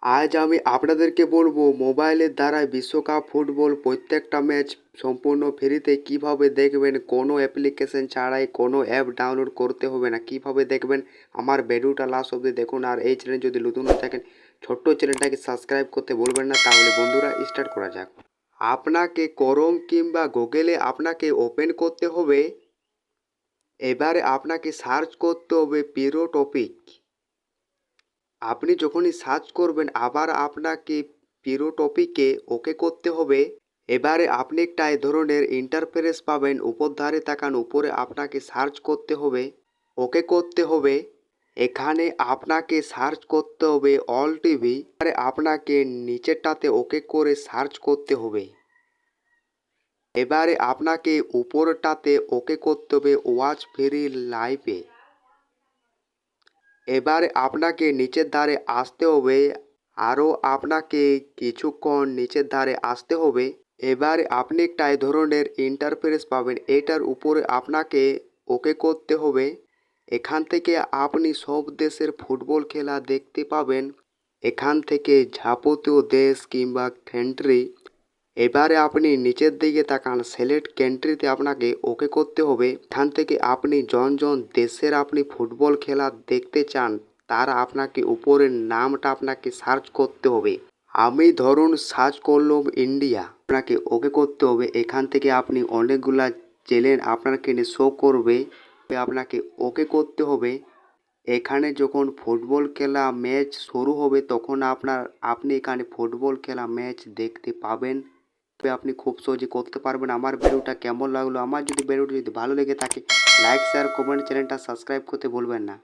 আজ আমি আপনাদেরকে বলবো মোবাইলের দ্বারা বিশ্বকাপ ফুটবল প্রত্যেকটা ম্যাচ সম্পূর্ণ ফ্রিতে কিভাবে দেখবেন, কোনো অ্যাপ্লিকেশন ছাড়াই, কোনো অ্যাপ ডাউনলোড করতে হবে না। কিভাবে দেখবেন আমার ভিডিওটা লাস্ট অবধি দেখুন। আর এই চ্যানেল যদি নতুন হয়ে থাকেন, ছোট্ট চ্যানেলটাকে সাবস্ক্রাইব করতে ভুলবেন না। তাহলে বন্ধুরা স্টার্ট করা যাক। আপনাকে ক্রোম কিংবা গুগলে আপনাকে ওপেন করতে হবে। এবারে আপনাকে সার্চ করতে হবে প্রিয় টপিক। আপনি যখনই সার্চ করবেন আবার আপনাকে প্রিয় টপিকে ওকে করতে হবে। এবারে আপনি একটা এই ধরনের ইন্টারফেস পাবেন, উপর ধারে তাকান, উপরে আপনাকে সার্চ করতে হবে, ওকে করতে হবে। এখানে আপনাকে সার্চ করতে হবে অল টিভি, আর আপনাকে নিচেরটাতে ওকে করে সার্চ করতে হবে। এবারে আপনাকে উপরটাতে ওকে করতে হবে ওয়াচ ফ্রি লাইভে। এবারে আপনাকে নিচের ধারে আসতে হবে, আরও আপনাকে কিছুক্ষণ নিচের ধারে আসতে হবে। এবারে আপনি একটা এই ধরনের ইন্টারফেস পাবেন, এটার উপরে আপনাকে ওকে করতে হবে। এখান থেকে আপনি সব দেশের ফুটবল খেলা দেখতে পাবেন, এখান থেকে যাবতীয় দেশ কিংবা কান্ট্রি। এবারে আপনি নিচের দিকে তাকান, সিলেক্ট কান্ট্রিতে আপনাকে ওকে করতে হবে। এখান থেকে আপনি জন দেশের আপনি ফুটবল খেলা দেখতে চান তার আপনাকে উপরের নামটা আপনাকে সার্চ করতে হবে। আমি ধরুন সার্চ করলাম ইন্ডিয়া, আপনাকে ওকে করতে হবে। এখান থেকে আপনি অনেকগুলা চ্যানেল আপনাকে শো করবে, আপনাকে ওকে করতে হবে। এখানে যখন ফুটবল খেলা ম্যাচ শুরু হবে তখন আপনি এখানে ফুটবল খেলা ম্যাচ দেখতে পাবেন। তবে আপনি খুব সহজে করতে পারবেন। আমার ভিডিওটা কেমন লাগলো, আমার যদি ভিডিওটি ভালো লেগে থাকে লাইক শেয়ার কমেন্ট, চ্যানেলটা সাবস্ক্রাইব করতে ভুলবেন না।